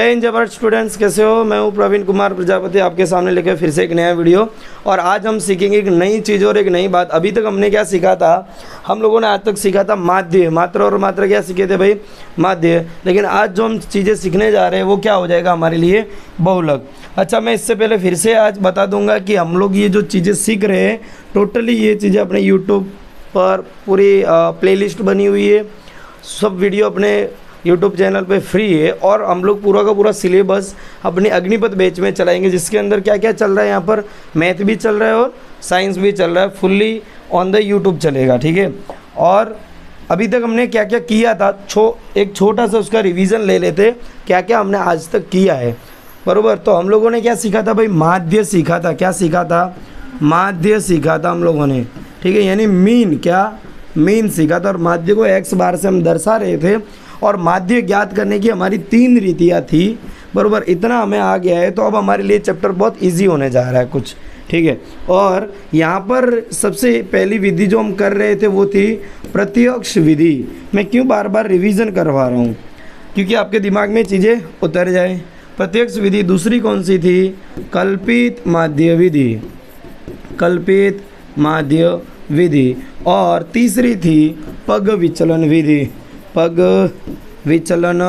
जय भारत स्टूडेंट्स, कैसे हो? मैं हूँ प्रवीण कुमार प्रजापति, आपके सामने लेकर फिर से एक नया वीडियो। और आज हम सीखेंगे एक नई चीज़ और एक नई बात। अभी तक हमने क्या सीखा था? हम लोगों ने आज तक सीखा था माध्य, मात्रा और मात्रा। क्या सीखे थे भाई? माध्य। लेकिन आज जो हम चीज़ें सीखने जा रहे हैं वो क्या हो जाएगा हमारे लिए? बहुलक। अच्छा, मैं इससे पहले फिर से आज बता दूंगा कि हम लोग ये जो चीज़ें सीख रहे हैं, टोटली ये चीज़ें अपने यूट्यूब पर पूरी प्लेलिस्ट बनी हुई है। सब वीडियो अपने यूट्यूब चैनल पे फ्री है। और हम लोग पूरा का पूरा सिलेबस अपने अग्निपथ बैच में चलाएंगे, जिसके अंदर क्या क्या चल रहा है। यहाँ पर मैथ भी चल रहा है और साइंस भी चल रहा है। फुल्ली ऑन द यूट्यूब चलेगा, ठीक है। और अभी तक हमने क्या क्या किया था, एक छोटा सा उसका रिवीजन ले लेते, क्या क्या हमने आज तक किया है, बरोबर। तो हम लोगों ने क्या सीखा था भाई? माध्य सीखा था। क्या सीखा था? माध्य सीखा था हम लोगों ने, ठीक है। यानी मीन, क्या मीन सीखा था। और माध्य को एक्स बार से हम दर्शा रहे थे। और माध्य ज्ञात करने की हमारी 3 रीतियाँ थी, बरोबर। इतना हमें आ गया है, तो अब हमारे लिए चैप्टर बहुत इजी होने जा रहा है कुछ, ठीक है। और यहाँ पर सबसे पहली विधि जो हम कर रहे थे वो थी प्रत्यक्ष विधि। मैं क्यों बार बार रिवीजन करवा रहा हूँ? क्योंकि आपके दिमाग में चीज़ें उतर जाए। प्रत्यक्ष विधि। दूसरी कौन सी थी? कल्पित माध्य विधि, कल्पित माध्य विधि। और तीसरी थी पग विचलन विधि, पग विचलन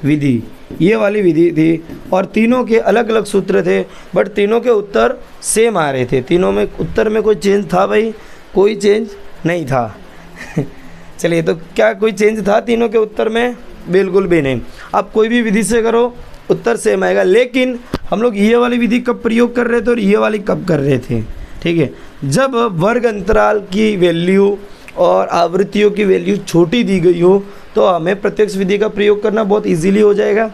विधि। ये वाली विधि थी। और तीनों के अलग अलग सूत्र थे, बट तीनों के उत्तर सेम आ रहे थे। तीनों में उत्तर में कोई चेंज था भाई? कोई चेंज नहीं था। चलिए, तो क्या कोई चेंज था तीनों के उत्तर में? बिल्कुल भी नहीं। आप कोई भी विधि से करो, उत्तर सेम आएगा। लेकिन हम लोग ये वाली विधि कब प्रयोग कर रहे थे और ये वाली कब कर रहे थे, ठीक है? जब वर्ग अंतराल की वैल्यू और आवृत्तियों की वैल्यू छोटी दी गई हो, तो हमें प्रत्यक्ष विधि का प्रयोग करना बहुत इजीली हो जाएगा।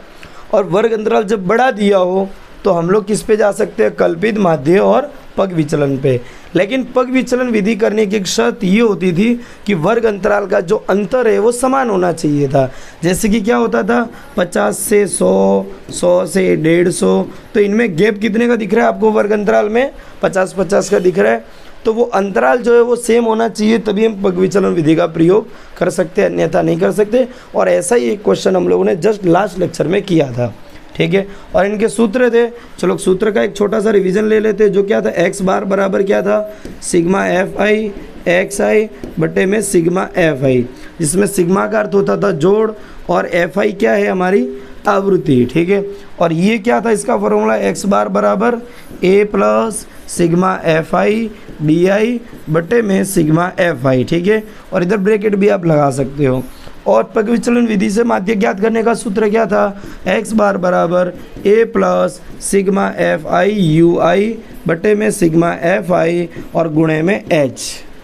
और वर्ग अंतराल जब बड़ा दिया हो, तो हम लोग किस पे जा सकते हैं? कल्पित माध्य और पग विचलन पे। लेकिन पग विचलन विधि करने की एक शर्त ये होती थी कि वर्ग अंतराल का जो अंतर है वो समान होना चाहिए था। जैसे कि क्या होता था? 50 से 100, 100 से 150। तो इनमें गैप कितने का दिख रहा है आपको? वर्ग अंतराल में 50-50 का दिख रहा है। तो वो अंतराल जो है वो सेम होना चाहिए, तभी हम पग विचलन विधि का प्रयोग कर सकते हैं, अन्यथा नहीं कर सकते। और ऐसा ही एक क्वेश्चन हम लोगों ने जस्ट लास्ट लेक्चर में किया था, ठीक है। और इनके सूत्र थे। चलो सूत्र का एक छोटा सा रिवीजन ले लेते। जो क्या था? एक्स बार बराबर क्या था? सिग्मा एफ आई एक्स आई बटे में सिग्मा एफ आई, जिसमें सिग्मा का अर्थ होता था जोड़ और एफ आई क्या है? हमारी आवृत्ति, ठीक है। और ये क्या था? इसका फॉर्मूला एक्स बार बराबर a plus sigma f i d i बटे में सिग्मा एफ आई, ठीक है। और इधर ब्रैकेट भी आप लगा सकते हो। और पग विचलन विधि से माध्य ज्ञात करने का सूत्र क्या था? एक्स बार बराबर a plus sigma f i u i बटे में सिग्मा एफ आई और गुणे में एच,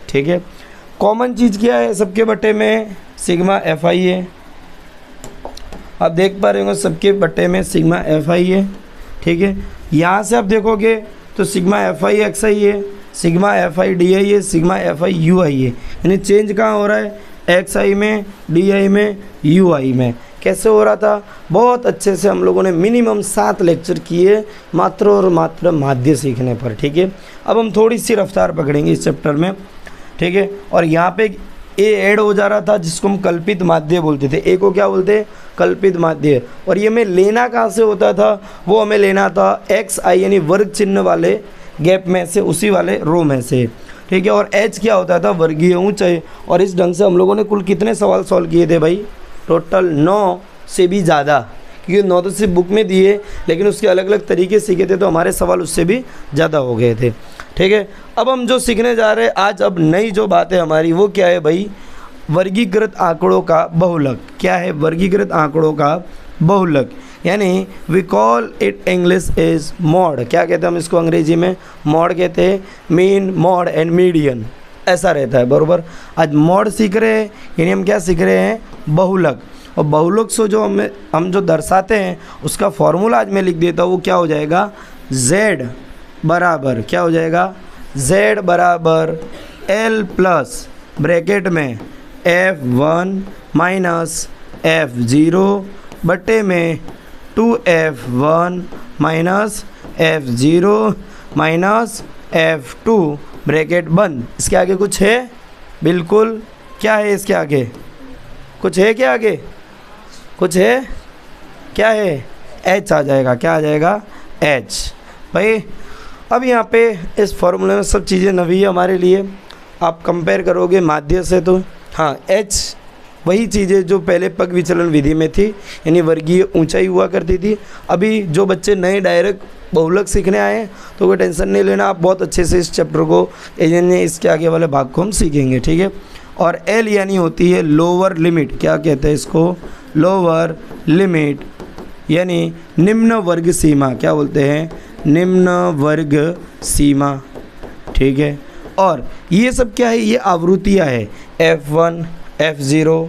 ठीक है। कॉमन चीज़ क्या है? सबके बटे में सिग्मा एफ आई है। आप देख पा रहे होंगे सबके बटे में सिग्मा एफ आई है, ठीक है। यहाँ से आप देखोगे तो सिग्मा एफ आई एक्स आई है, सिग्मा एफ आई डी आई है, सिग्मा एफ आई यू आई है। यानी चेंज कहाँ हो रहा है? एक्स आई में, डी आई में, यू आई में। कैसे हो रहा था? बहुत अच्छे से हम लोगों ने मिनिमम 7 लेक्चर किए मात्र और मात्र माध्य सीखने पर, ठीक है। अब हम थोड़ी सी रफ्तार पकड़ेंगे इस चैप्टर में, ठीक है। और यहाँ पे ए ऐड हो जा रहा था, जिसको हम कल्पित माध्य बोलते थे। ए को क्या बोलते हैं? कल्पित माध्य। और ये हमें लेना कहाँ से होता था? वो हमें लेना था एक्स आई यानी वर्ग चिन्ह वाले गैप में से, उसी वाले रो में से, ठीक है। और एच क्या होता था? वर्गीय ऊंचाई। और इस ढंग से हम लोगों ने कुल कितने सवाल सॉल्व किए थे भाई? टोटल 9 से भी ज़्यादा, क्योंकि 9 तो सिर्फ बुक में दिए, लेकिन उसके अलग अलग तरीके सीखे थे, तो हमारे सवाल उससे भी ज़्यादा हो गए थे, ठीक है। अब हम जो सीखने जा रहे हैं आज, अब नई जो बात है हमारी, वो क्या है भाई? वर्गीकृत आंकड़ों का बहुलक। क्या है? वर्गीकृत आंकड़ों का बहुलक, यानी we call it English is mode. क्या कहते हैं हम इसको अंग्रेजी में? मॉड कहते हैं। मीन, मॉड एंड मीडियन, ऐसा रहता है, बरोबर। आज मॉड सीख रहे हैं, यानी हम क्या सीख रहे हैं? बहुलक। और बहुलक से जो हम जो दर्शाते हैं उसका फॉर्मूला आज मैं लिख देता हूँ। वो क्या हो जाएगा? z बराबर क्या हो जाएगा? z बराबर l प्लस ब्रैकेट में f1 माइनस f0 बटे में 2f1 minus f0 minus f2 bracket बंद। इसके आगे कुछ है? बिल्कुल। क्या है इसके आगे? कुछ है क्या आगे? कुछ है? क्या है? एच आ जाएगा। क्या आ जाएगा? एच। भाई अब यहाँ पे इस फॉर्मूले में सब चीज़ें नवी है हमारे लिए। आप कंपेयर करोगे माध्य से तो हाँ, एच वही चीज़ें जो पहले पग विचलन विधि में थी, यानी वर्गीय ऊंचाई हुआ करती थी। अभी जो बच्चे नए डायरेक्ट बहुलक सीखने आए हैं तो कोई टेंशन नहीं लेना, आप बहुत अच्छे से इस चैप्टर को इसके आगे वाले भाग को हम सीखेंगे, ठीक है। और एल यानी होती है लोअर लिमिट। क्या कहते हैं इसको? लोअर लिमिट, यानी निम्न वर्ग सीमा। क्या बोलते हैं? निम्न वर्ग सीमा, ठीक है। और ये सब क्या है? ये आवृत्तियाँ है। F1 F0,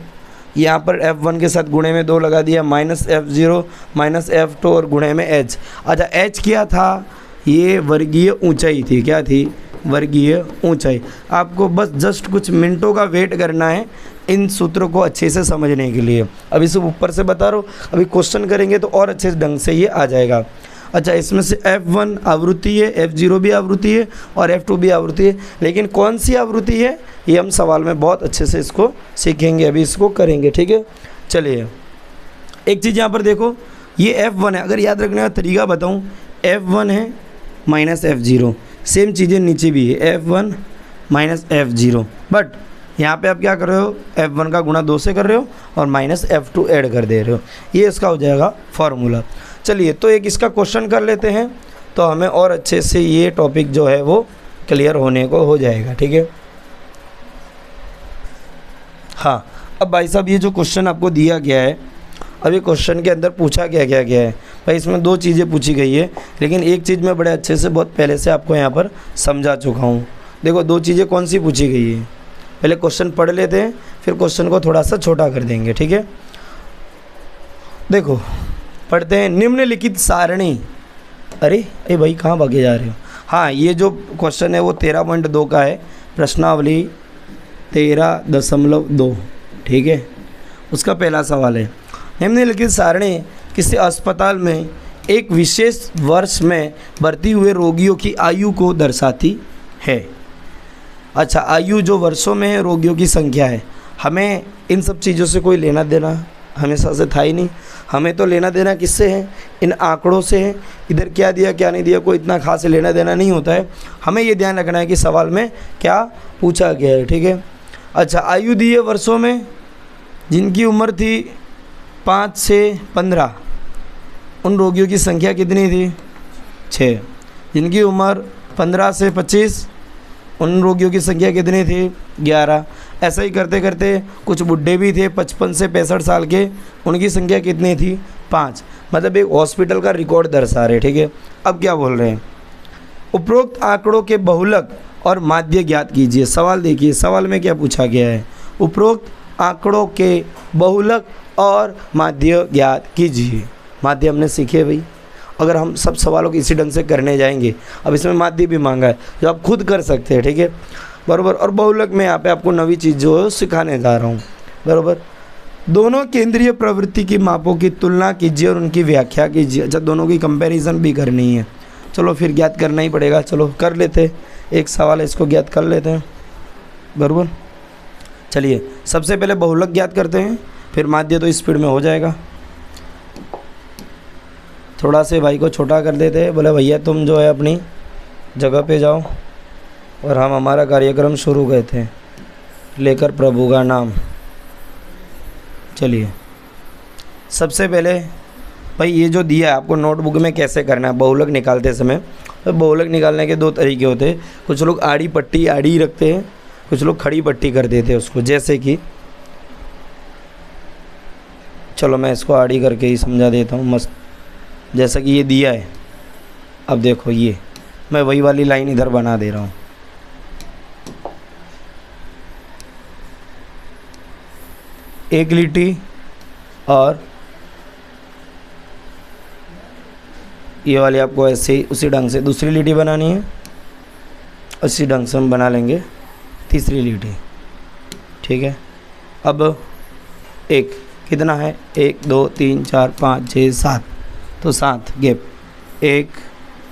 यहाँ पर F1 के साथ गुणे में 2 लगा दिया, माइनस F0 माइनस F2 और गुणे में H। अच्छा, H क्या था? ये वर्गीय ऊंचाई थी। क्या थी? वर्गीय ऊंचाई। आपको बस जस्ट कुछ मिनटों का वेट करना है इन सूत्रों को अच्छे से समझने के लिए। अभी सब ऊपर से बता रहा हूँ, अभी क्वेश्चन करेंगे तो और अच्छे ढंग से ये आ जाएगा। अच्छा, इसमें से F1 आवृत्ति है, F0 भी आवृत्ति है और F2 भी आवृत्ति है, लेकिन कौन सी आवृत्ति है ये हम सवाल में बहुत अच्छे से इसको सीखेंगे, अभी इसको करेंगे, ठीक है। चलिए एक चीज़ यहाँ पर देखो, ये F1 है। अगर याद रखने का तरीका बताऊँ, F1 है माइनस F0, सेम चीज़ें नीचे भी है, F1 माइनस F0, बट यहाँ पे आप क्या कर रहे हो? F1 का गुणा 2 से कर रहे हो और माइनस F2 ऐड कर दे रहे हो। ये इसका हो जाएगा फॉर्मूला। चलिए तो एक इसका क्वेश्चन कर लेते हैं, तो हमें और अच्छे से ये टॉपिक जो है वो क्लियर होने को हो जाएगा, ठीक है। हाँ, अब भाई साहब ये जो क्वेश्चन आपको दिया गया है, अब ये क्वेश्चन के अंदर पूछा क्या गया है भाई? इसमें 2 चीज़ें पूछी गई है, लेकिन एक चीज़ मैं बड़े अच्छे से बहुत पहले से आपको यहाँ पर समझा चुका हूँ। देखो 2 चीज़ें कौन सी पूछी गई है, पहले क्वेश्चन पढ़ लेते हैं, फिर क्वेश्चन को थोड़ा सा छोटा कर देंगे, ठीक है। देखो पढ़ते हैं, निम्नलिखित सारणी। अरे भाई कहाँ भागे जा रहे हो? हाँ, ये जो क्वेश्चन है वो 13.2 का है, प्रश्नावली 13.2, ठीक है। उसका पहला सवाल है, निम्नलिखित सारणी किसी अस्पताल में एक विशेष वर्ष में भर्ती हुए रोगियों की आयु को दर्शाती है। अच्छा, आयु जो वर्षों में है, रोगियों की संख्या है। हमें इन सब चीज़ों से कोई लेना देना हमेशा से था ही नहीं। हमें तो लेना देना किससे है? इन आंकड़ों से है। इधर क्या दिया क्या नहीं दिया कोई इतना खास लेना देना नहीं होता है। हमें ये ध्यान रखना है कि सवाल में क्या पूछा गया है, ठीक है। अच्छा, आयु दी है वर्षों में, जिनकी उम्र थी 5 से 15, उन रोगियों की संख्या कितनी थी? 6। जिनकी उम्र 15 से 25, उन रोगियों की संख्या कितनी थी? 11। ऐसा ही करते करते कुछ बुढ़े भी थे 55 से 65 साल के, उनकी संख्या कितनी थी? 5। मतलब एक हॉस्पिटल का रिकॉर्ड दर्शा रहे, ठीक है। अब क्या बोल रहे हैं? उपरोक्त आंकड़ों के बहुलक और माध्य ज्ञात कीजिए। सवाल देखिए, सवाल में क्या पूछा गया है? उपरोक्त आंकड़ों के बहुलक और माध्य ज्ञात कीजिए। माध्य हमने सीखे भाई, अगर हम सब सवालों को इसी ढंग से करने जाएंगे, अब इसमें माध्य भी मांगा है जो आप खुद कर सकते हैं, ठीक है, बराबर। और बहुलक में यहाँ पे आपको नवी चीज़ जो है सिखाने जा रहा हूँ, बराबर। दोनों केंद्रीय प्रवृत्ति की मापों की तुलना कीजिए और उनकी व्याख्या कीजिए। अच्छा, दोनों की कंपैरिजन भी करनी है। चलो फिर ज्ञात करना ही पड़ेगा, चलो कर लेते। एक सवाल है, इसको ज्ञात कर लेते हैं, बराबर। चलिए सबसे पहले बहुलक ज्ञात करते हैं, फिर माध्य तो स्पीड में हो जाएगा। थोड़ा से भाई को छोटा कर देते हैं, बोले भैया तुम जो है अपनी जगह पे जाओ और हम हमारा कार्यक्रम शुरू करते हैं लेकर प्रभु का नाम। चलिए सबसे पहले भाई ये जो दिया है आपको नोटबुक में कैसे करना है बहुलक निकालते समय। तो बहुलक निकालने के 2 तरीके होते हैं। कुछ लोग आड़ी पट्टी आड़ी रखते हैं, कुछ लोग खड़ी पट्टी कर देते हैं उसको। जैसे कि चलो मैं इसको आड़ी करके ही समझा देता हूँ मस्त। जैसा कि ये दिया है, अब देखो ये मैं वही वाली लाइन इधर बना दे रहा हूँ। एक लिट्टी और ये वाली आपको ऐसे ही उसी ढंग से दूसरी लिट्टी बनानी है, उसी ढंग से हम बना लेंगे तीसरी लिट्टी, ठीक है। अब एक कितना है? 1 2 3 4 5 6 7, तो 7 गैप 1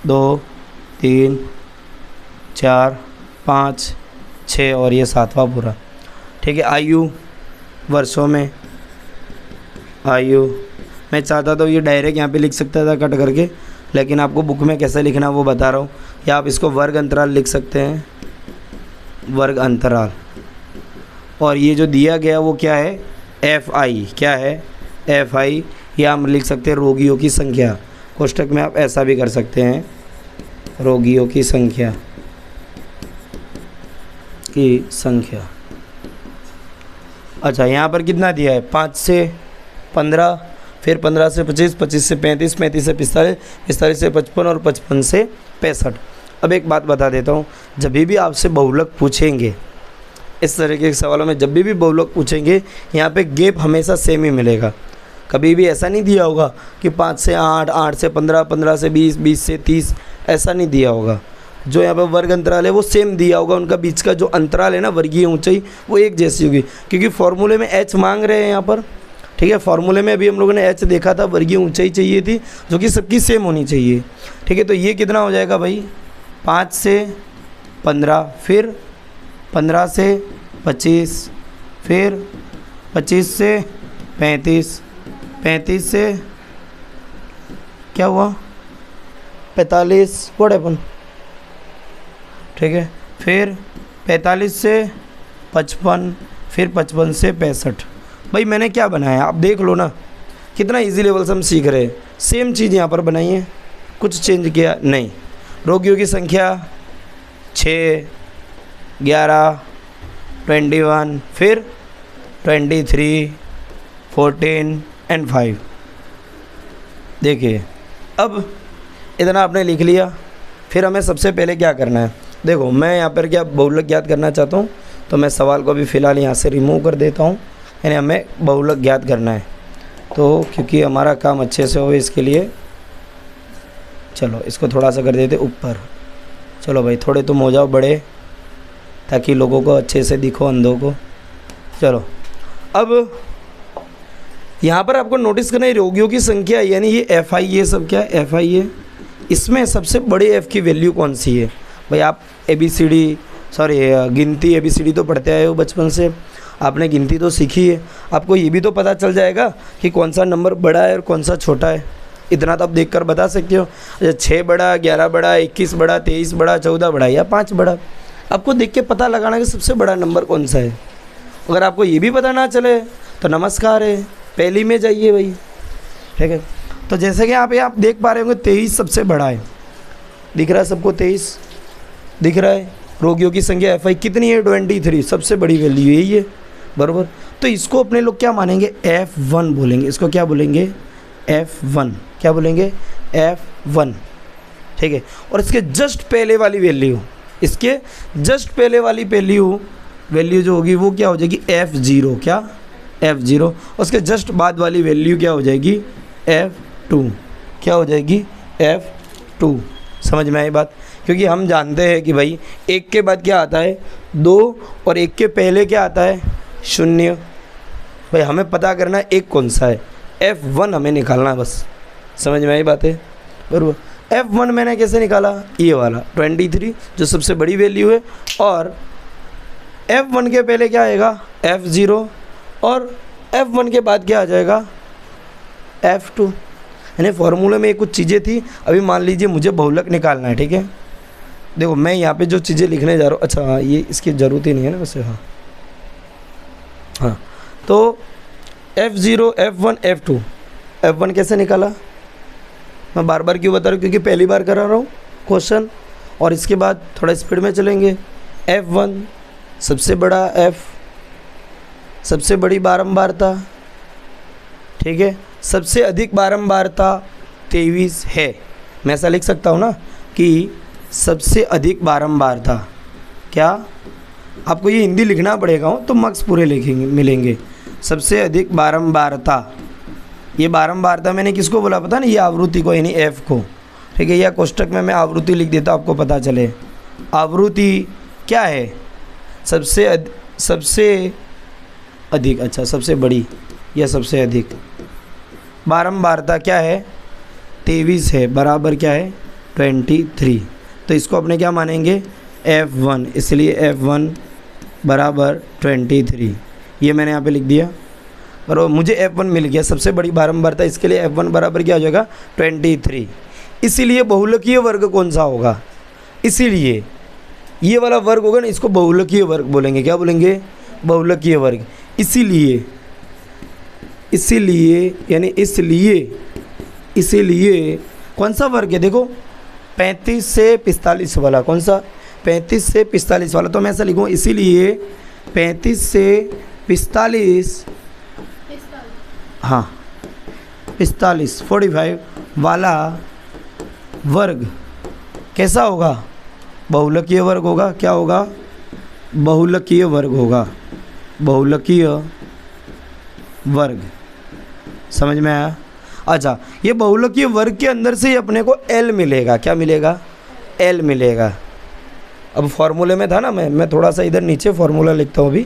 2 3 4 5 6 और ये 7वां पूरा, ठीक है। आयु वर्षों में, आयु मैं चाहता तो ये डायरेक्ट यहाँ पे लिख सकता था कट करके, लेकिन आपको बुक में कैसे लिखना वो बता रहा हूँ। या आप इसको वर्ग अंतराल लिख सकते हैं, वर्ग अंतराल। और ये जो दिया गया वो क्या है, FI, क्या है FI, या हम लिख सकते हैं रोगियों की संख्या। कोष्टक में आप ऐसा भी कर सकते हैं, रोगियों की संख्या अच्छा, यहाँ पर कितना दिया है, 5 से 15, फिर 15 से 25, 25 से 35, 35 से 45, 45 से 55 और 55 से 65। अब एक बात बता देता हूँ, जब भी आपसे बहुलक पूछेंगे, इस तरह के सवालों में जब भी बहुलक पूछेंगे, यहाँ पे गैप हमेशा सेम ही मिलेगा। कभी भी ऐसा नहीं दिया होगा कि 5 से 8, 8 से 15, 15 से 20, 20 से 30, ऐसा नहीं दिया होगा। जो यहाँ पर वर्ग अंतराल है वो सेम दिया होगा, उनका बीच का जो अंतराल है ना, वर्गीय ऊंचाई, वो एक जैसी होगी, क्योंकि फॉर्मूले में h मांग रहे हैं यहाँ पर। ठीक है, फॉर्मूले में अभी हम लोगों ने h देखा था, वर्गीय ऊंचाई चाहिए थी जो कि सबकी सेम होनी चाहिए। ठीक है, तो ये कितना हो जाएगा भाई, 5 से 15, फिर 15 से 25, फिर 25 से 35, 35 से क्या हुआ 45, व्हाट हैपन। ठीक है, फिर 45 से 55, फिर 55 से 65। भाई मैंने क्या बनाया आप देख लो ना, कितना इजी लेवल से हम सीख रहे हैं। सेम चीज़ यहाँ पर बनाई है, कुछ चेंज किया नहीं। रोगियों की संख्या 6, 11, 21, फिर 23, 14 एंड 5। देखिए अब इतना आपने लिख लिया, फिर हमें सबसे पहले क्या करना है। देखो मैं यहाँ पर क्या बहुलक ज्ञात करना चाहता हूँ, तो मैं सवाल को अभी फ़िलहाल यहाँ से रिमूव कर देता हूँ। यानी हमें बहुलक ज्ञात करना है, तो क्योंकि हमारा काम अच्छे से हो इसके लिए चलो इसको थोड़ा सा कर देते ऊपर। चलो भाई थोड़े तुम हो जाओ बड़े, ताकि लोगों को अच्छे से दिखो, अंधों को। चलो अब यहाँ पर आपको नोटिस करना है रोगियों की संख्या, यानी ये FI, ये सब क्या है FI है। इसमें सबसे बड़े F की वैल्यू कौन सी है भाई। आप गिनती ABCD तो पढ़ते आए हो बचपन से, आपने गिनती तो सीखी है, आपको ये भी तो पता चल जाएगा कि कौन सा नंबर बड़ा है और कौन सा छोटा है। इतना तो आप देखकर बता सकते हो। अच्छा 6 बड़ा, 11 बड़ा, 21 बड़ा, 23 बड़ा, 14 बड़ा या 5 बड़ा, आपको देख के पता लगाना कि सबसे बड़ा नंबर कौन सा है। अगर आपको ये भी पता ना चले तो नमस्कार है, पहली में जाइए भाई। ठीक है, तो जैसे कि यहाँ पे आप देख पा रहे होंगे 23 सबसे बड़ा है, दिख रहा है सबको 23 दिख रहा है। रोगियों की संख्या FI कितनी है 23, सबसे बड़ी वैल्यू यही है बराबर। तो इसको अपने लोग क्या मानेंगे F1 बोलेंगे, इसको क्या बोलेंगे F1, क्या बोलेंगे F1। ठीक है, और इसके जस्ट पहले वाली वैल्यू, इसके जस्ट पहले वाली वैल्यू जो होगी वो क्या हो जाएगी F0, क्या F0। उसके जस्ट बाद वाली वैल्यू क्या हो जाएगी F2, क्या हो जाएगी F2। समझ में आई बात, क्योंकि हम जानते हैं कि भाई 1 के बाद क्या आता है 2 और 1 के पहले क्या आता है 0। भाई हमें पता करना है 1 कौन सा है, F1 हमें निकालना है बस। समझ में आई बात है बराबर। F1 मैंने कैसे निकाला, ये वाला 23 जो सबसे बड़ी वैल्यू है, और F1 के पहले क्या आएगा F0, और F1 के बाद क्या आ जाएगा F2। यानी फॉर्मूले में कुछ चीज़ें थी। अभी मान लीजिए मुझे बहुलक निकालना है, ठीक है। देखो मैं यहाँ पे जो चीज़ें लिखने जा रहा हूँ, अच्छा हाँ ये इसकी ज़रूरत ही नहीं है ना वैसे। हाँ तो F0, F1, F2। F1 कैसे निकाला, मैं बार बार क्यों बता रहा हूँ, क्योंकि पहली बार करा रहा हूँ क्वेश्चन, और इसके बाद थोड़ा स्पीड में चलेंगे। F1 सबसे बड़ा F, सबसे बड़ी बारंबारता, ठीक है। सबसे अधिक बारंबारता 23 है। मैं ऐसा लिख सकता हूँ ना कि सबसे अधिक बारंबारता, क्या आपको ये हिंदी लिखना पड़ेगा तो मार्क्स पूरे लिखेंगे मिलेंगे। सबसे अधिक बारंबारता, ये बारंबारता मैंने किसको बोला पता नहीं, ये आवृत्ति को यानी F को, ठीक है। या कोष्टक में मैं आवृत्ति लिख देता आपको पता चले। आवृत्ति क्या है, सबसे अधिक, अच्छा सबसे बड़ी या सबसे अधिक। बारंबारता क्या है 23 है, बराबर क्या है 23। तो इसको अपने क्या मानेंगे F1, इसलिए F1 बराबर 23। ये मैंने यहाँ पे लिख दिया। बराबर, मुझे F1 मिल गया, सबसे बड़ी बारंबारता, इसके लिए F1 बराबर क्या हो जाएगा 23। इसीलिए बहुलकीय वर्ग कौन सा होगा, इसीलिए ये वाला वर्ग होगा ना, इसको बहुलकीय वर्ग बोलेंगे। क्या बोलेंगे, बहुलकीय वर्ग। इसीलिए यानी इसीलिए कौन सा वर्ग है, देखो 35 से 45 वाला, कौन सा 35 से 45 वाला, तो मैं ऐसा लिखूँ इसीलिए 35 से 45 हाँ 45 वाला वर्ग कैसा होगा, बहुलकीय वर्ग होगा। क्या होगा, बहुलकीय वर्ग होगा, बहुलकीय वर्ग। समझ में आया। अच्छा, ये बहुलकीय वर्ग के अंदर से ही अपने को L मिलेगा। क्या मिलेगा, L मिलेगा। अब फॉर्मूले में था ना, मैं थोड़ा सा इधर नीचे फार्मूला लिखता हूँ। अभी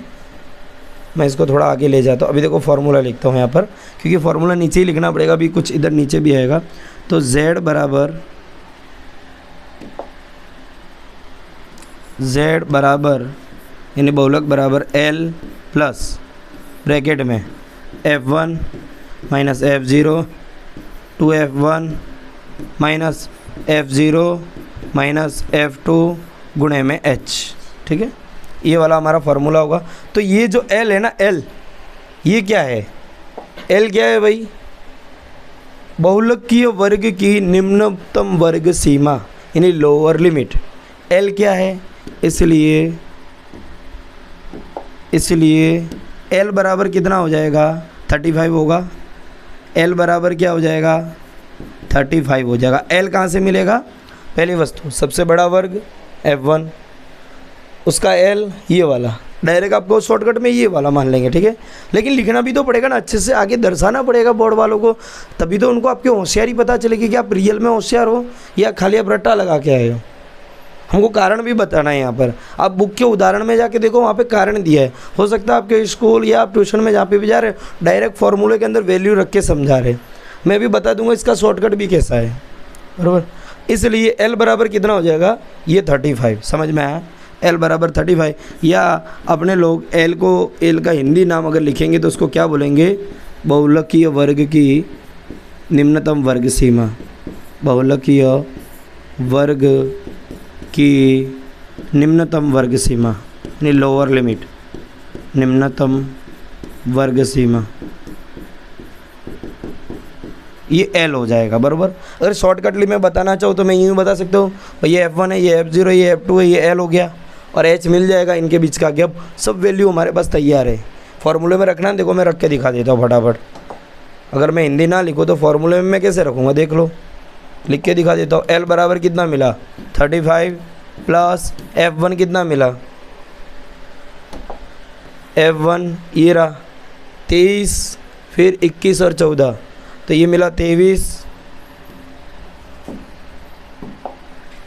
मैं इसको थोड़ा आगे ले जाता हूँ। अभी देखो फार्मूला लिखता हूँ यहाँ पर, क्योंकि फार्मूला नीचे ही लिखना पड़ेगा, अभी कुछ इधर नीचे भी आएगा। तो Z बराबर यानी बहुलक बराबर L प्लस ब्रैकेट में F1 minus F0 2F1 minus F0 minus F2 गुणे में H। ठीक है, ये वाला हमारा फार्मूला होगा। तो ये जो L है ना, L ये क्या है, L क्या है भाई, बहुलकीय वर्ग की निम्नतम वर्ग सीमा यानी लोअर लिमिट। L क्या है, इसलिए L बराबर कितना हो जाएगा 35 होगा। L बराबर क्या हो जाएगा 35 हो जाएगा। L कहाँ से मिलेगा, पहली वस्तु सबसे बड़ा वर्ग F1, उसका L ये वाला, डायरेक्ट आपको शॉर्टकट में ये वाला मान लेंगे। ठीक है, लेकिन लिखना भी तो पड़ेगा ना, अच्छे से आगे दर्शाना पड़ेगा बोर्ड वालों को, तभी तो उनको आपकी होशियारी पता चलेगी कि आप रियल में होशियार हो या खाली आप रट्टा लगा के आए हो। हमको कारण भी बताना है यहाँ पर। आप बुक के उदाहरण में जाके देखो, वहाँ पे कारण दिया है। हो सकता है आपके स्कूल या आप ट्यूशन में जहाँ पे भी जा रहे हो डायरेक्ट फार्मूले के अंदर वैल्यू रख के समझा रहे। मैं भी बता दूंगा इसका शॉर्टकट भी कैसा है, बराबर। इसलिए L बराबर कितना हो जाएगा, ये 35। समझ में आया, L बराबर 35। या अपने लोग L का हिंदी नाम अगर लिखेंगे तो उसको क्या बोलेंगे, बहुलकीय वर्ग की निम्नतम वर्ग सीमा, बहुलकीय वर्ग की निम्नतम वर्ग सीमा यानी लोअर लिमिट, निम्नतम वर्ग सीमा, ये L हो जाएगा, बराबर। अगर शॉर्टकटली में बताना चाहूँ तो मैं यूँ बता सकता हूँ, ये F1 है, ये F0 है, ये F2 है, ये L हो गया, और H मिल जाएगा इनके बीच का गैप। सब वैल्यू हमारे पास तैयार है, फार्मूले में रखना है। देखो मैं रख के दिखा देता हूँ फटाफट। अगर मैं हिंदी ना लिखूँ तो फार्मूले में मैं कैसे रखूँगा, देख लो, लिख के दिखा देता हूँ। L बराबर कितना मिला 35 प्लस F1 कितना मिला, F1 ये रहा 23, फिर 21 और 14, तो ये मिला 23,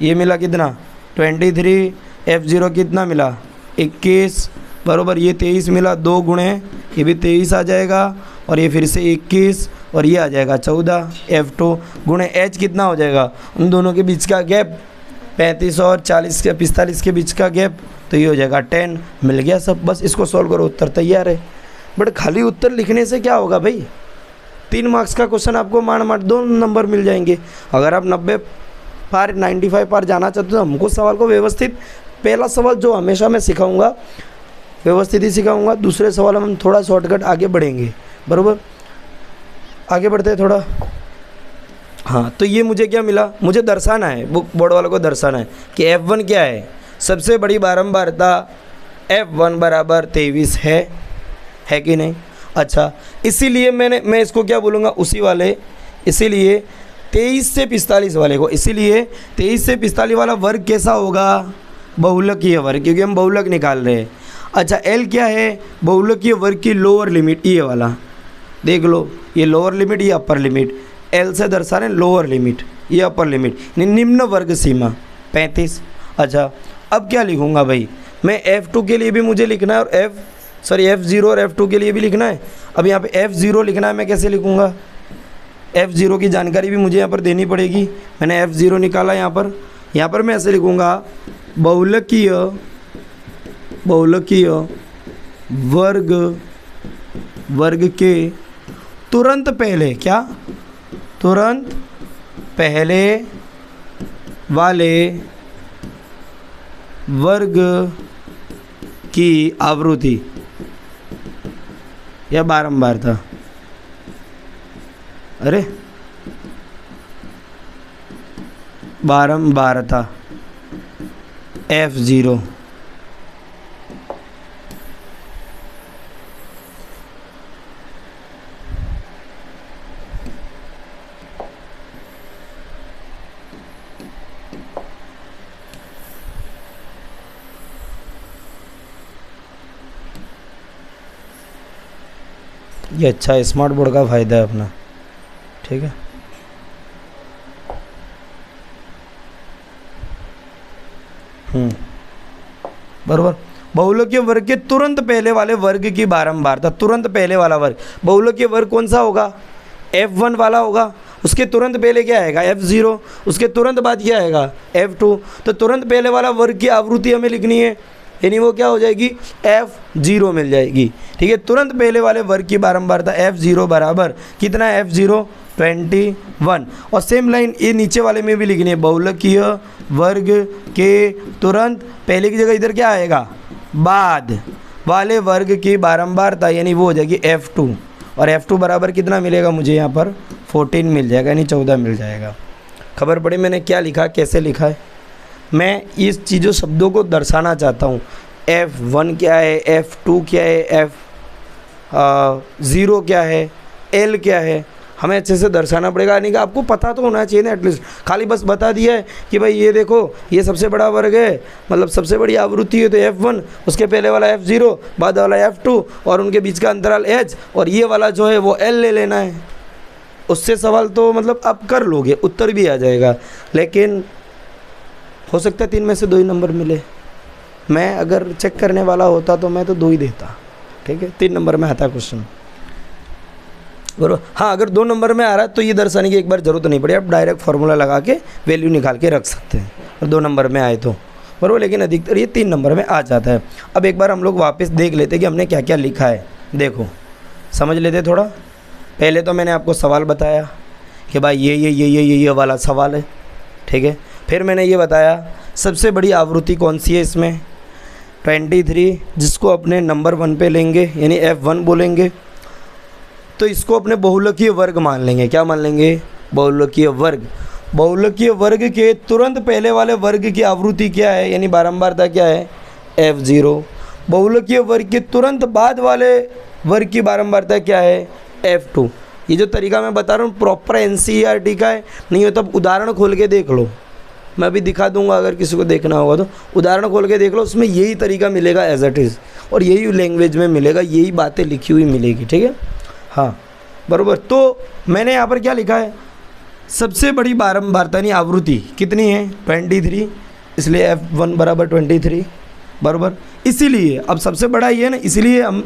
ये मिला कितना 23, F0 कितना मिला 21, बराबर ये 23 मिला, 2 गुणे ये भी 23 आ जाएगा, और ये फिर से 21 और ये आ जाएगा 14, F2 गुणे H कितना हो जाएगा, उन दोनों के बीच का गैप 35 और 45 के बीच का गैप, तो ये हो जाएगा 10। मिल गया सब, बस इसको सॉल्व करो, उत्तर तैयार है। बट खाली उत्तर लिखने से क्या होगा भाई, 3 मार्क्स का क्वेश्चन आपको मार 2 नंबर मिल जाएंगे। अगर आप 90 पार 95 पार जाना चाहते हो तो हमको सवाल को व्यवस्थित, पहला सवाल जो हमेशा मैं सिखाऊंगा व्यवस्थित ही सिखाऊंगा, दूसरे सवाल हम थोड़ा शॉर्टकट आगे बढ़ेंगे, बराबर। आगे बढ़ते हैं थोड़ा। हाँ, तो ये मुझे क्या मिला, मुझे दर्शाना है, बुक बोर्ड वालों को दर्शाना है कि F1 क्या है, सबसे बड़ी बारंबारता F1 बराबर 23 है कि नहीं। अच्छा, इसीलिए मैं इसको क्या बोलूँगा, उसी वाले, इसीलिए 23 से 45 वाले को, इसीलिए 23 से 45 वाला वर्ग कैसा होगा, बहुलकीय वर्ग, क्योंकि हम बहुलक निकाल रहे हैं। अच्छा, L क्या है, बहुलकीय वर्ग की लोअर लिमिट, ये वाला देख लो, ये लोअर लिमिट, ये अपर लिमिट। L से दर्शा रहे हैं लोअर लिमिट, ये अपर लिमिट, निम्न वर्ग सीमा 35। अच्छा, अब क्या लिखूँगा भाई, मैं F2 के लिए भी मुझे लिखना है, और F0 और F2 के लिए भी लिखना है। अब यहाँ पे F0 लिखना है, मैं कैसे लिखूँगा, F0 की जानकारी भी मुझे यहाँ पर देनी पड़ेगी। मैंने F0 निकाला यहाँ पर मैं ऐसे लिखूँगा, बहुलकीय वर्ग वर्ग के तुरंत पहले, क्या तुरंत पहले वाले वर्ग की आवृत्ति या बारंबार था, अरे बारंबारता F0। ये अच्छा है, स्मार्ट बोर्ड का फ़ायदा है अपना, ठीक है। बराबर। बहुलकीय वर्ग के तुरंत पहले वाले वर्ग की बारंबारता, तुरंत पहले वाला वर्ग, बहुलकीय वर्ग कौन सा होगा? F1 वाला होगा। उसके तुरंत पहले क्या आएगा? F0। उसके तुरंत बाद क्या आएगा? F2। तो तुरंत पहले वाला वर्ग की आवृत्ति हमें लिखनी है, यानी वो क्या हो जाएगी? F0 मिल जाएगी, ठीक है। तुरंत पहले वाले वर्ग की बारंबारता F0 बराबर कितना है? F0 21। और सेम लाइन ये नीचे वाले में भी लिखनी है, बहुलकीय वर्ग के तुरंत पहले की जगह इधर क्या आएगा? बाद वाले वर्ग की बारंबारता, यानी वो हो जाएगी F2। और F2 बराबर कितना मिलेगा मुझे? यहाँ पर 14 मिल जाएगा, यानी 14 मिल जाएगा। खबर पड़ी मैंने क्या लिखा, कैसे लिखा है? मैं इस चीज़ों शब्दों को दर्शाना चाहता हूँ। F1 क्या है, F2 क्या है, F0 क्या है, L क्या है, हमें अच्छे से दर्शाना पड़ेगा। यानी कि आपको पता तो होना चाहिए ना एटलीस्ट। खाली बस बता दिया है कि भाई ये देखो ये सबसे बड़ा वर्ग है, मतलब सबसे बड़ी आवृत्ति है तो F1, उसके पहले वाला F0, बाद वाला F2 और उनके बीच का अंतराल H, और ये वाला जो है वो L ले लेना है। उससे सवाल तो मतलब आप कर लोगे, उत्तर भी आ जाएगा। लेकिन हो सकता है 3 में से 2 ही नंबर मिले। मैं अगर चेक करने वाला होता तो मैं तो 2 ही देता, ठीक है। 3 नंबर में आता क्वेश्चन, बराबर। हाँ, अगर 2 नंबर में आ रहा है तो ये दर्शाने की एक बार ज़रूरत नहीं पड़ी, आप डायरेक्ट फार्मूला लगा के वैल्यू निकाल के रख सकते हैं, और 2 नंबर में आए तो, बराबर। लेकिन अधिकतर ये 3 नंबर में आ जाता है। अब एक बार हम लोग वापस देख लेते कि हमने क्या क्या लिखा है। देखो समझ लेते थोड़ा। पहले तो मैंने आपको सवाल बताया कि भाई ये वाला सवाल है, ठीक है। फिर मैंने ये बताया सबसे बड़ी आवृत्ति कौन सी है इसमें, 23, जिसको अपने नंबर 1 पे लेंगे, यानी F1 बोलेंगे। तो इसको अपने बहुलकीय वर्ग मान लेंगे। क्या मान लेंगे? बहुलकीय वर्ग। बहुलकीय वर्ग के तुरंत पहले वाले वर्ग की आवृत्ति क्या है, यानी बारंबारता क्या है? F0। बहुलकीय वर्ग के तुरंत बाद वाले वर्ग की बारंबारता क्या है? F2। ये जो तरीका मैं बता रहा हूँ प्रॉपर NCERT का है, नहीं हो तब उदाहरण खोल के देख लो, मैं अभी दिखा दूंगा अगर किसी को देखना होगा तो। उदाहरण खोल के देख लो, उसमें यही तरीका मिलेगा एज इट इज़, और यही लैंग्वेज में मिलेगा, यही बातें लिखी हुई मिलेगी, ठीक है। हाँ बराबर। तो मैंने यहाँ पर क्या लिखा है? सबसे बड़ी बारंबारता यानी आवृत्ति कितनी है? 23, इसलिए F1 बराबर 23, बराबर। इसीलिए अब सबसे बड़ा ये है ना, इसीलिए हम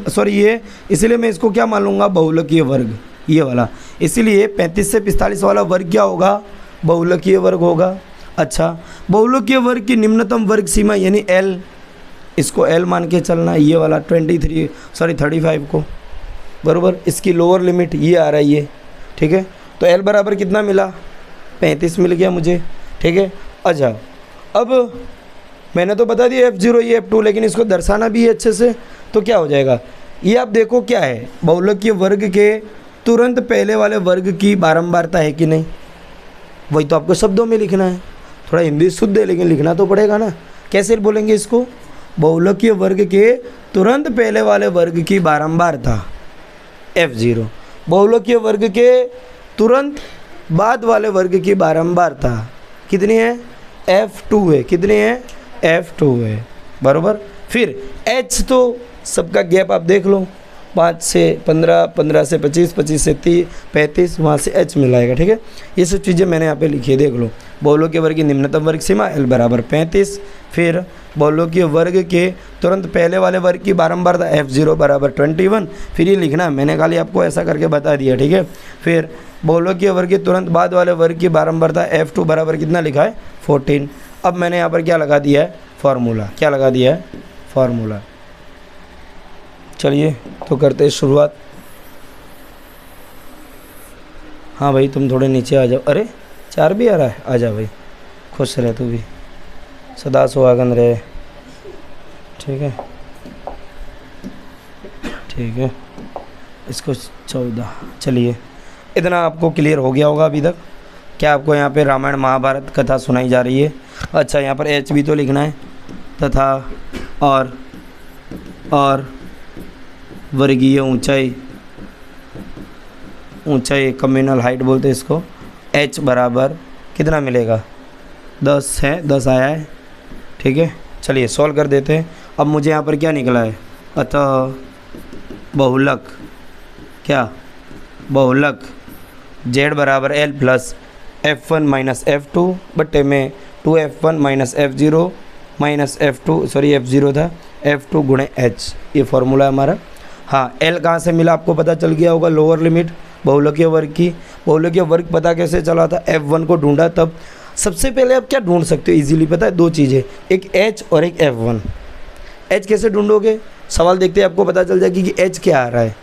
इसीलिए मैं इसको क्या मान लूँगा? बहुलकीय वर्ग, ये वाला। इसीलिए 35 से 45 वाला वर्ग क्या होगा? बहुलकीय वर्ग होगा। अच्छा, बहुलकीय वर्ग की निम्नतम वर्ग सीमा यानी L, इसको L मान के चलना, ये वाला 35 को, बराबर। इसकी लोअर लिमिट ये आ रही है, ठीक है। तो L बराबर कितना मिला? 35 मिल गया मुझे, ठीक है। अच्छा, अब मैंने तो बता दिया F0 ये F2, लेकिन इसको दर्शाना भी है अच्छे से, तो क्या हो जाएगा? ये आप देखो क्या है, बहुलकीय वर्ग के तुरंत पहले वाले वर्ग की बारंबारता है कि नहीं, वही तो आपको शब्दों में लिखना है। थोड़ा हिंदी शुद्ध है लेकिन लिखना तो पड़ेगा ना। कैसे बोलेंगे इसको? बहुलकीय वर्ग के तुरंत पहले वाले वर्ग की बारंबारता F0, बहुलकीय वर्ग के तुरंत बाद वाले वर्ग की बारंबारता कितनी है? F2 है। कितनी है? F2 है, बराबर। फिर H तो सबका गैप आप देख लो, 5 से 15, 15 से 25, 25 से 30, 35, वहाँ से H मिलाएगा, ठीक है। ये सब चीज़ें मैंने यहाँ पे लिखी है, देख लो। बहुलकीय वर्ग की निम्नतम वर्ग सीमा L बराबर 35। फिर बहुलकीय वर्ग के तुरंत पहले वाले वर्ग की बारंबारता F0 बराबर 21। फिर ये लिखना, मैंने खाली आपको ऐसा करके बता दिया, ठीक है। फिर बहुलकीय वर्ग के तुरंत बाद वाले वर्ग की बारंबारता F2 बराबर कितना लिखा है? 14। अब मैंने यहाँ पर क्या लगा दिया है? फार्मूला। क्या लगा दिया है? फार्मूला। चलिए तो करते हैं शुरुआत। हाँ भाई तुम थोड़े नीचे आ जाओ। अरे 4 भी आ रहा है, आ जा भाई, खुश रहे तू भी, सदा सुहागन रहे। ठीक है ठीक है, इसको 14। चलिए इतना आपको क्लियर हो गया होगा अभी तक। क्या आपको यहाँ पे रामायण महाभारत कथा सुनाई जा रही है? अच्छा, यहाँ पर एच भी तो लिखना है, तथा और वर्गीय ऊंचाई, ऊंचाई कम्युनल हाइट बोलते हैं इसको। एच बराबर कितना मिलेगा? 10 है, 10 आया है। ठीक है, चलिए सॉल्व कर देते हैं। अब मुझे यहाँ पर क्या निकला है? अतः बहुलक, क्या बहुलक z बराबर L plus F1 minus F2 बट्टे में 2F1 minus F0 minus F2, sorry F0 था, F2 गुणे H, ये फॉर्मूला है हमारा। हाँ, L कहाँ से मिला आपको पता चल गया होगा, लोअर लिमिट बहुलकीय वर्ग की। बहुलकीय वर्ग पता कैसे चला था? F1 को ढूंढा तब। सबसे पहले आप क्या ढूंढ सकते हो इजीली, पता है? 2 चीज़ें, एक H और एक F1। H कैसे ढूंढोगे? सवाल देखते ही आपको पता चल जाएगी कि H क्या आ रहा है।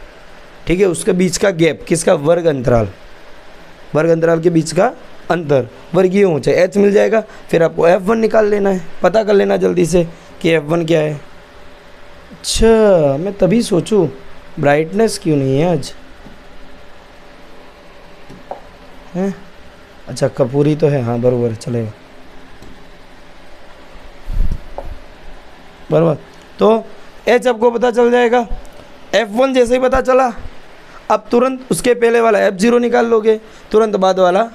ठीक है, उसके बीच का गैप, किसका? वर्ग अंतराल, वर्ग अंतराल के बीच का अंतर, वर्गीय ऊंचाई H मिल जाएगा। फिर आपको F1 निकाल लेना है, पता कर लेना जल्दी से कि F1 क्या है। अच्छा, मैं तभी सोचूं ब्राइटनेस क्यों नहीं है आज हैं? अच्छा, कपूरी तो है, हाँ बराबर चलेगा, बराबर। तो H आपको पता चल जाएगा। F1 जैसे ही पता चला, अब तुरंत उसके पहले वाला F0 निकाल लोगे, तुरंत बाद वाला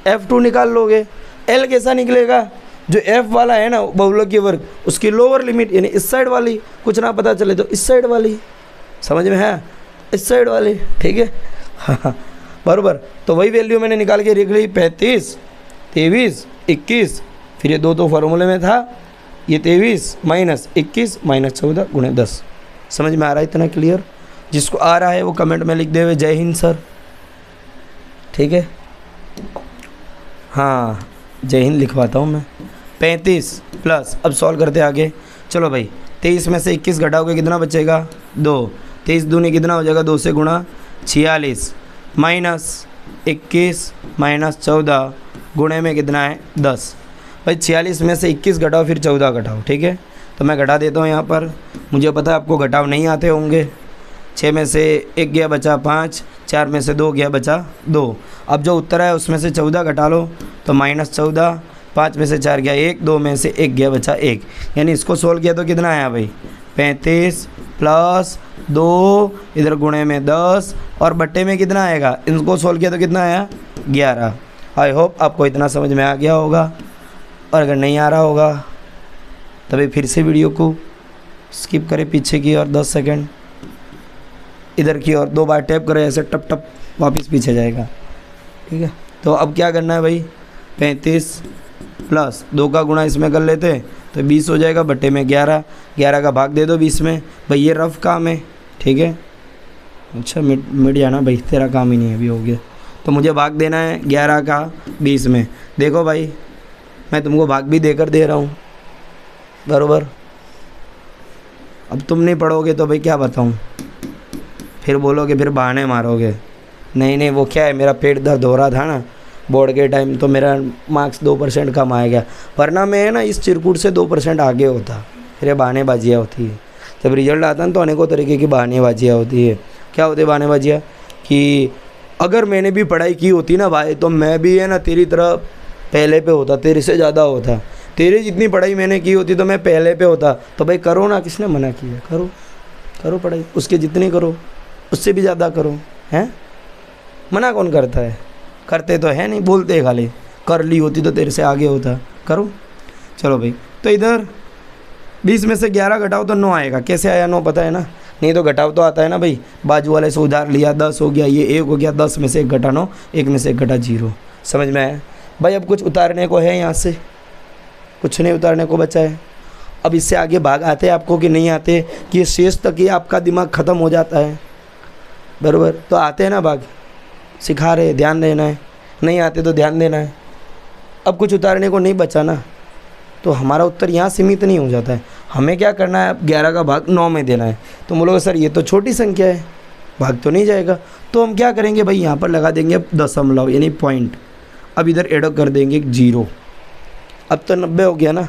F2 निकाल लोगे। L कैसा निकलेगा? जो F वाला है ना बहुलकीय वर्ग, उसकी लोअर लिमिट यानी इस साइड वाली, कुछ ना पता चले तो इस साइड वाली, समझ में है? इस साइड वाली, ठीक है। हाँ बराबर। तो वही वैल्यू मैंने निकाल के रख ली, 35, 23, 21, फिर ये दो फार्मूले में था, ये 23 माइनस 21 माइनस 14 गुणे 10। समझ में आ रहा है इतना क्लियर? जिसको आ रहा है वो कमेंट में लिख दे हुए जय हिंद सर। ठीक है, हाँ जय हिंद लिखवाता हूँ मैं। 35 प्लस, अब सॉल्व करते आगे। चलो भाई, 23 में से 21 घटाओगे कितना बचेगा? 2। 23 दूनी कितना हो जाएगा? 2 से गुणा, 46 माइनस 21 माइनस 14 गुणे में कितना है? 10। भाई 46 में से 21 घटाओ, फिर 14 घटाओ। ठीक है, तो मैं घटा देता हूँ यहाँ पर। मुझे पता है आपको घटाव नहीं आते होंगे। 6 में से 1 गया बचा 5, 4 में से 2 गया बचा 2। अब जो उत्तर है उसमें से 14 घटा लो तो माइनस 14, 5 में से 4 गया 1, 2 में से 1 गया बचा 1। यानी इसको सोल्व किया तो कितना आया भाई? 35 प्लस 2 इधर गुणे में 10 और बट्टे में कितना आएगा? इनको सोल्व किया तो कितना आया? 11। आई होप आपको इतना समझ में आ गया होगा, और अगर नहीं आ रहा होगा तभी फिर से वीडियो को स्किप करें पीछे की और 10 सेकंड, इधर की और 2 बार टैप करें, ऐसे टप टप वापस पीछे जाएगा। ठीक है, तो अब क्या करना है भाई? 35 प्लस 2 का गुणा इसमें कर लेते हैं तो 20 हो जाएगा, बट्टे में 11, 11 का भाग दे दो 20 में। भाई ये रफ काम है, ठीक है। अच्छा मिट जाना भाई, तेरा काम ही नहीं है, अभी हो गया। तो मुझे भाग देना है 11 का 20 में। देखो भाई, मैं तुमको भाग भी देकर दे रहा हूँ, बराबर। अब तुम नहीं पढ़ोगे तो भाई क्या बताऊँ, फिर बोलोगे, फिर बहाने मारोगे। नहीं नहीं, वो क्या है, मेरा पेट दर्द हो रहा था ना बोर्ड के टाइम, तो मेरा मार्क्स 2% कम आ गया, वरना मैं ना इस चिरकुट से 2% आगे होता। फिर ये बहानेबाजियाँ होती है, जब रिजल्ट आता है तो अनेकों तरीके की बहानेबाजियाँ होती है। क्या होती है बहानेबाजियाँ? कि अगर मैंने भी पढ़ाई की होती ना भाई, तो मैं भी है ना तेरी तरह पहले पे होता, तेरे से ज़्यादा होता। तेरी जितनी पढ़ाई मैंने की होती तो मैं पहले पे होता। तो भाई करो ना, किसने मना किया? करो करो पढ़ाई, उसके जितनी करो, उससे भी ज़्यादा करो, हैं? मना कौन करता है? करते तो है नहीं, बोलते खाली। कर ली होती तो तेरे से आगे होता। करो। चलो भाई, तो इधर 20 में से 11 घटाओ तो 9 आएगा। कैसे आया 9 पता है ना? नहीं तो घटाव तो आता है ना भाई, बाजू वाले से उधार लिया 10 हो गया, ये 1 हो गया, 10 में से 1 घटा 9, 1 में से 1 घटा 0। समझ में आया भाई? अब कुछ उतारने को है यहाँ से? कुछ नहीं उतारने को बचा है। अब इससे आगे भाग आते हैं आपको कि नहीं आते? कि ये शेष तक ही आपका दिमाग ख़त्म हो जाता है, बराबर। तो आते हैं ना भाग, सिखा रहे, ध्यान देना है। नहीं आते तो ध्यान देना है। अब कुछ उतारने को नहीं बचा ना, तो हमारा उत्तर यहाँ सीमित नहीं हो जाता है। हमें क्या करना है? अब 11 का भाग 9 में देना है। तो बोलोगे सर ये तो छोटी संख्या है, भाग तो नहीं जाएगा। तो हम क्या करेंगे भाई, यहाँ पर लगा देंगे दशमलव यानी पॉइंट। अब इधर एड कर देंगे एक 0। अब तो 90 हो गया ना।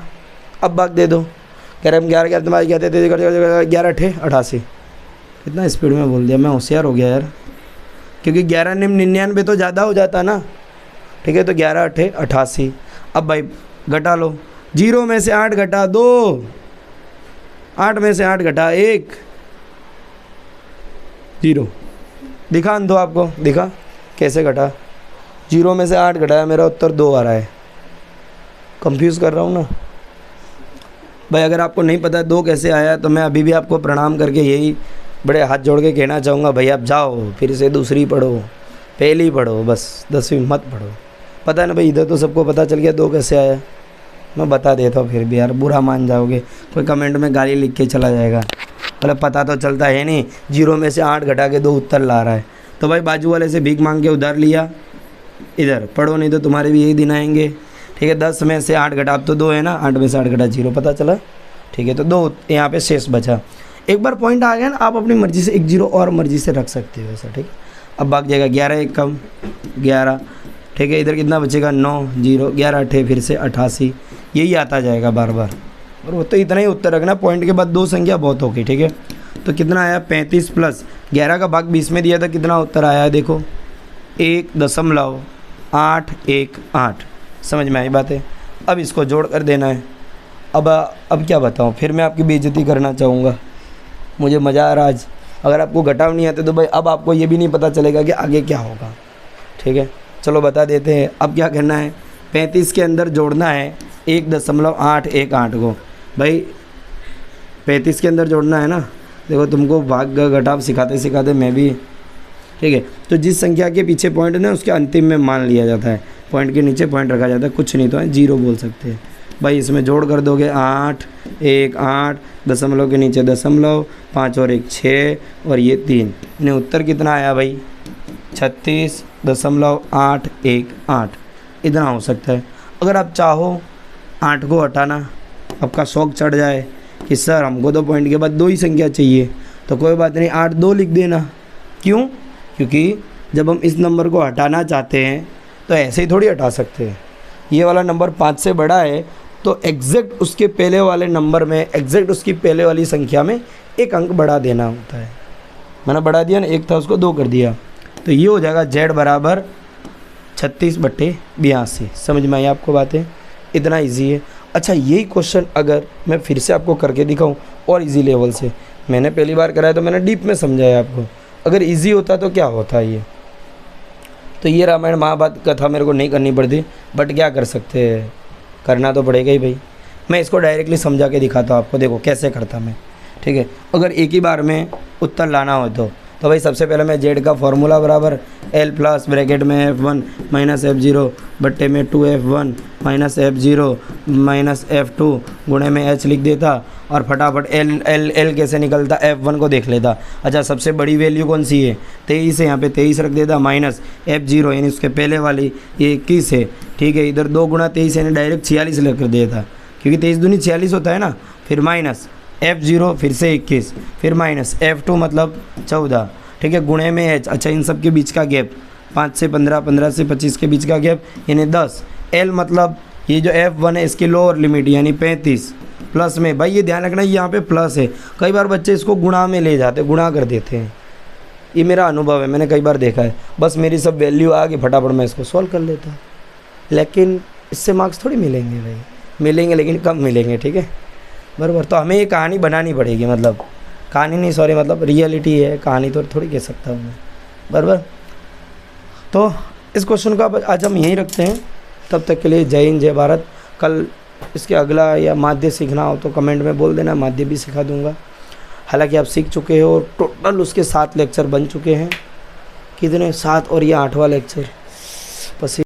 अब भाग दे दो। कह रहे हम 11 11 तुम्हारे क्या देते 11 8 88। कितना स्पीड में बोल दिया, मैं होशियार हो गया यार, क्योंकि 11 99 तो ज़्यादा हो जाता ना। ठीक है, तो 11 8 88। अब भाई घटा लो, 0 में से 8 घटा 2, 8 में से 8 घटा 1, 0। दिखा दो आपको, दिखा कैसे घटा। 0 में से 8 घटाया, मेरा उत्तर 2 आ रहा है। कंफ्यूज कर रहा हूँ ना भाई। अगर आपको नहीं पता 2 कैसे आया, तो मैं अभी भी आपको प्रणाम करके यही बड़े हाथ जोड़ के कहना चाहूँगा, भाई आप जाओ फिर से दूसरी पढ़ो, पहली पढ़ो, बस 10वीं मत पढ़ो। पता है ना भाई, इधर तो सबको पता चल गया 2 कैसे आया। मैं बता देता हूँ, फिर भी यार बुरा मान जाओगे, कोई कमेंट में गाली लिख के चला जाएगा। मतलब पता तो चलता है नहीं, 0 में से 8 घटा के 2 उत्तर ला रहा है। तो भाई बाजू वाले से भीख मांग के उधार लिया, इधर पढ़ो, नहीं तो तुम्हारे भी यही दिन आएंगे। ठीक है, 10 में से 8 घटा, अब तो 2 है ना, 8 में से 8 घटा 0, पता चला। ठीक है, तो 2 यहाँ पे शेष बचा। एक बार पॉइंट आ गया ना, आप अपनी मर्ज़ी से 1 0 और मर्ज़ी से रख सकते हो ऐसा। ठीक है, अब भाग जाएगा 11 1 कम 11। ठीक है, इधर कितना बचेगा 9 0 11 8 फिर से 88। यही आता जाएगा बार बार, और वो तो इतना ही उत्तर रखना। पॉइंट के बाद 2 संख्या बहुत होगी। ठीक है, तो कितना आया 35 प्लस 11 का भाग 20 में दिया था, कितना उत्तर आया है देखो 1.818। समझ में आई बात है। अब इसको जोड़ कर देना है। अब क्या बताऊँ, फिर मैं आपकी बेइज्जती करना चाहूँगा। मुझे मज़ा आ रहा आज। अगर आपको घटाव नहीं आते तो भाई अब आपको ये भी नहीं पता चलेगा कि आगे क्या होगा। ठीक है, चलो बता देते हैं। अब क्या करना है, 35 के अंदर जोड़ना है 1.818 को। भाई 35 के अंदर जोड़ना है ना। देखो तुमको भाग घटाव सिखाते सिखाते मैं भी। ठीक है, तो जिस संख्या के पीछे पॉइंट है ना, उसके अंतिम में मान लिया जाता है, पॉइंट के नीचे पॉइंट रखा जाता है, कुछ नहीं तो है 0 बोल सकते हैं। भाई इसमें जोड़ कर दोगे 8 1 8, दशमलव के नीचे दशमलव, 5 और 1 6 और ये 3। इन्हें उत्तर कितना आया भाई 36.818। इतना हो सकता है। अगर आप चाहो 8 को हटाना, आपका शौक चढ़ जाए कि सर हमको तो पॉइंट के बाद 2 ही संख्या चाहिए, तो कोई बात नहीं 8 2 लिख देना। क्यों? क्योंकि जब हम इस नंबर को हटाना चाहते हैं तो ऐसे ही थोड़ी हटा सकते हैं। ये वाला नंबर 5 से बड़ा है तो एग्जैक्ट उसके पहले वाले नंबर में, एग्जैक्ट उसकी पहले वाली संख्या में 1 अंक बढ़ा देना होता है। मैंने बढ़ा दिया ना, 1 था उसको 2 कर दिया, तो ये हो जाएगा Z बराबर 36/82। समझ में आई आपको बातें? इतना इजी है। अच्छा, यही क्वेश्चन अगर मैं फिर से आपको करके दिखाऊं और इजी लेवल से, मैंने पहली बार कराया तो मैंने डीप में समझाया आपको। अगर इजी होता तो क्या होता ये, तो ये रामायण महाभारत कथा मेरे को नहीं करनी पड़ती, बट क्या कर सकते हैं, करना तो पड़ेगा ही भाई। मैं इसको डायरेक्टली समझा के दिखाता हूँ आपको, देखो कैसे करता मैं। ठीक है, अगर एक ही बार में उत्तर लाना हो तो भाई सबसे पहले मैं Z का फॉर्मूला बराबर L प्लस ब्रैकेट में F1 माइनस F0 बट्टे में 2F1 minus F0 minus F2 गुणे में H लिख देता, और फटाफट L कैसे निकलता F1 को देख लेता। अच्छा, सबसे बड़ी वैल्यू कौन सी है 23 है, यहाँ पे 23 रख देता, माइनस F0 यानी उसके पहले वाली ये 21 है। ठीक है, इधर 2 गुणा 23 यानी डायरेक्ट 46 लिख कर देता, क्योंकि 23 दूनी 46 होता है ना। फिर माइनस F0 फिर से 21, फिर माइनस F2 मतलब 14। ठीक है, गुणे में H। अच्छा, इन सब के बीच का गैप 5 से 15, 15 से 25 के बीच का गैप यानी 10। L मतलब ये जो F1 है इसकी लोअर लिमिट यानी 35, प्लस में। भाई ये ध्यान रखना यहाँ पे प्लस है, कई बार बच्चे इसको गुणा में ले जाते, गुणा कर देते हैं। ये मेरा अनुभव है, मैंने कई बार देखा है। बस मेरी सब वैल्यू आ गई, फटाफट मैं इसको सॉल्व कर लेता। लेकिन इससे मार्क्स थोड़ी मिलेंगे भाई, मिलेंगे लेकिन कम मिलेंगे। ठीक है, बराबर। तो हमें ये कहानी बनानी पड़ेगी, मतलब कहानी नहीं, सॉरी, मतलब रियलिटी है, कहानी तो थोड़ी कह सकता हूँ मैं, बराबर। तो इस क्वेश्चन को आज हम यहीं रखते हैं। तब तक के लिए जय हिंद, जय भारत। कल इसके अगला या माध्य सीखना हो तो कमेंट में बोल देना, माध्य भी सिखा दूँगा। हालांकि आप सीख चुके हो, टोटल उसके 7 लेक्चर बन चुके हैं। कितने? 7, और ये 8वां लेक्चर।